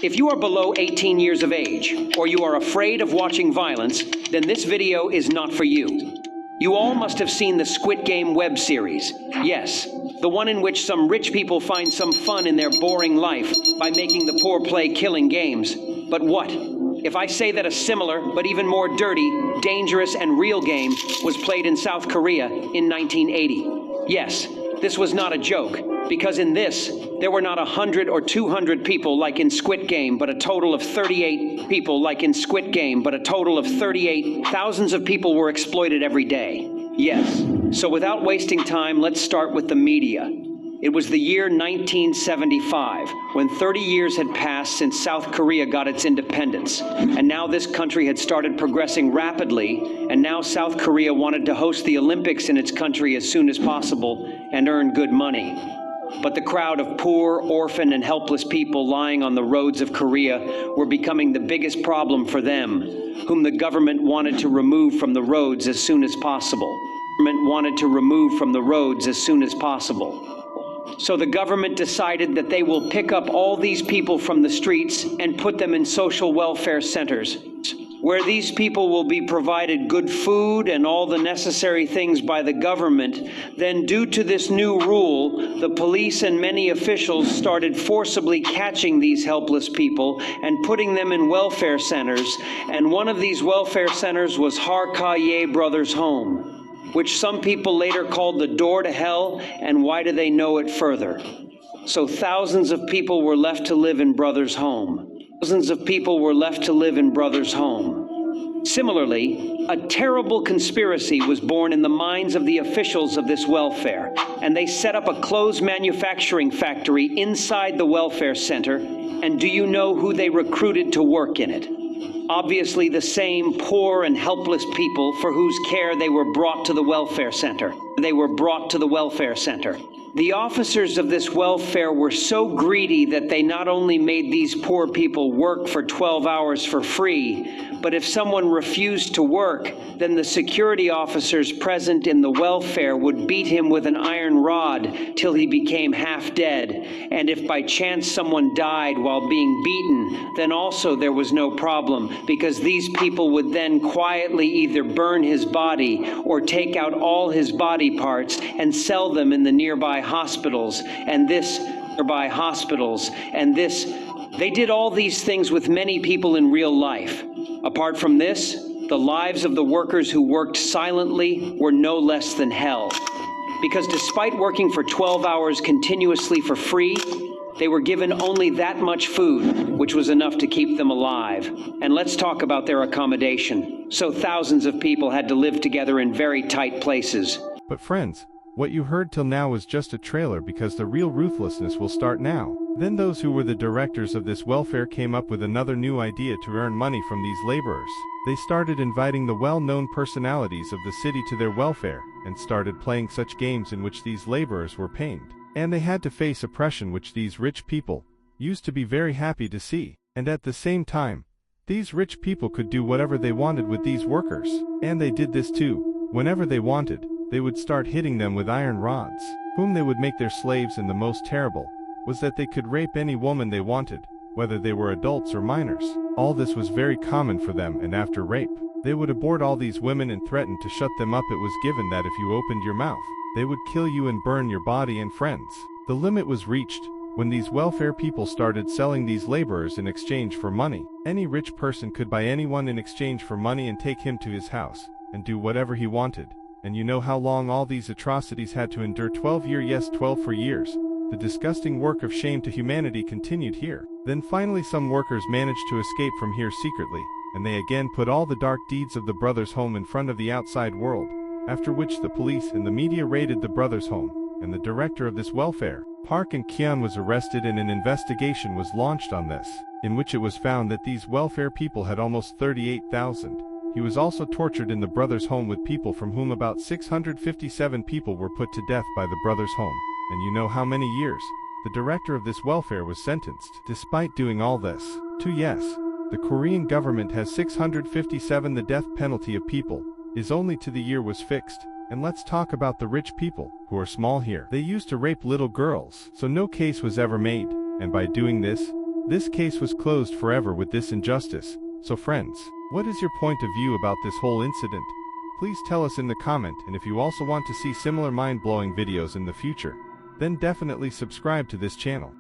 If you are below 18 years of age, or you are afraid of watching violence, then this video is not for you. You all must have seen the Squid Game web series. Yes, the one in which some rich people find some fun in their boring life by making the poor play killing games. But what if I say that a similar, but even more dirty, dangerous, and real game was played in South Korea in 1980? Yes, this was not a joke, because in this, there were not 100 or 200 people like in Squid Game, but a total of 38 people like in Squid Game, but a total of 38. Thousands of people were exploited every day. Yes. So without wasting time, let's start with the media. It was the year 1975, when 30 years had passed since South Korea got its independence. And now this country had started progressing rapidly, and now South Korea wanted to host the Olympics in its country as soon as possible and earn good money. But the crowd of poor, orphan, and helpless people lying on the roads of Korea were becoming the biggest problem for them, whom the government wanted to remove from the roads as soon as possible. So the government decided that they will pick up all these people from the streets and put them in social welfare centers, where these people will be provided good food and all the necessary things by the government. Then, due to this new rule, the police and many officials started forcibly catching these helpless people and putting them in welfare centers, and one of these welfare centers was Harkaye Brothers' home, which some people later called the door to hell, and why do they know it further? So thousands of people were left to live in Brothers' home. Similarly, a terrible conspiracy was born in the minds of the officials of this welfare, and they set up a clothes manufacturing factory inside the welfare center, and do you know who they recruited to work in it? Obviously the same poor and helpless people for whose care they were brought to the welfare center. The officers of this welfare were so greedy that they not only made these poor people work for 12 hours for free, but if someone refused to work, then the security officers present in the welfare would beat him with an iron rod till he became half dead. And if by chance someone died while being beaten, then also there was no problem, because these people would then quietly either burn his body or take out all his body parts and sell them in the nearby hospitals. They did all these things with many people in real life. Apart from this, the lives of the workers who worked silently were no less than hell. Because despite working for 12 hours continuously for free, they were given only that much food, which was enough to keep them alive. And let's talk about their accommodation. So thousands of people had to live together in very tight places. But friends, what you heard till now was just a trailer, because the real ruthlessness will start now. Then those who were the directors of this welfare came up with another new idea to earn money from these laborers. They started inviting the well-known personalities of the city to their welfare, and started playing such games in which these laborers were pained. And they had to face oppression, which these rich people used to be very happy to see. And at the same time, these rich people could do whatever they wanted with these workers. And they did this too. Whenever they wanted, they would start hitting them with iron rods, whom they would make their slaves. And the most terrible was that they could rape any woman they wanted, whether they were adults or minors. All this was very common for them, and after rape, they would abort all these women and threaten to shut them up. It was given that if you opened your mouth, they would kill you and burn your body and friends. The limit was reached when these welfare people started selling these laborers in exchange for money. Any rich person could buy anyone in exchange for money and take him to his house and do whatever he wanted. And you know how long all these atrocities had to endure? 12 years, yes, 12 for years. The disgusting work of shame to humanity continued here. Then finally some workers managed to escape from here secretly, and they again put all the dark deeds of the brothers' home in front of the outside world, after which the police and the media raided the brothers' home, and the director of this welfare, Park and Kyun, was arrested, and an investigation was launched on this, in which it was found that these welfare people had almost 38,000. He was also tortured in the brothers' home with people from whom about 657 people were put to death by the brothers' home. And you know how many years the director of this welfare was sentenced. Despite doing all this, the Korean government has 657. The death penalty of people is only to the year was fixed. And let's talk about the rich people, who are small here. They used to rape little girls, so no case was ever made. And by doing this, This case was closed forever with this injustice. So friends, what is your point of view about this whole incident? Please tell us in the comment, and if you also want to see similar mind-blowing videos in the future, then definitely subscribe to this channel.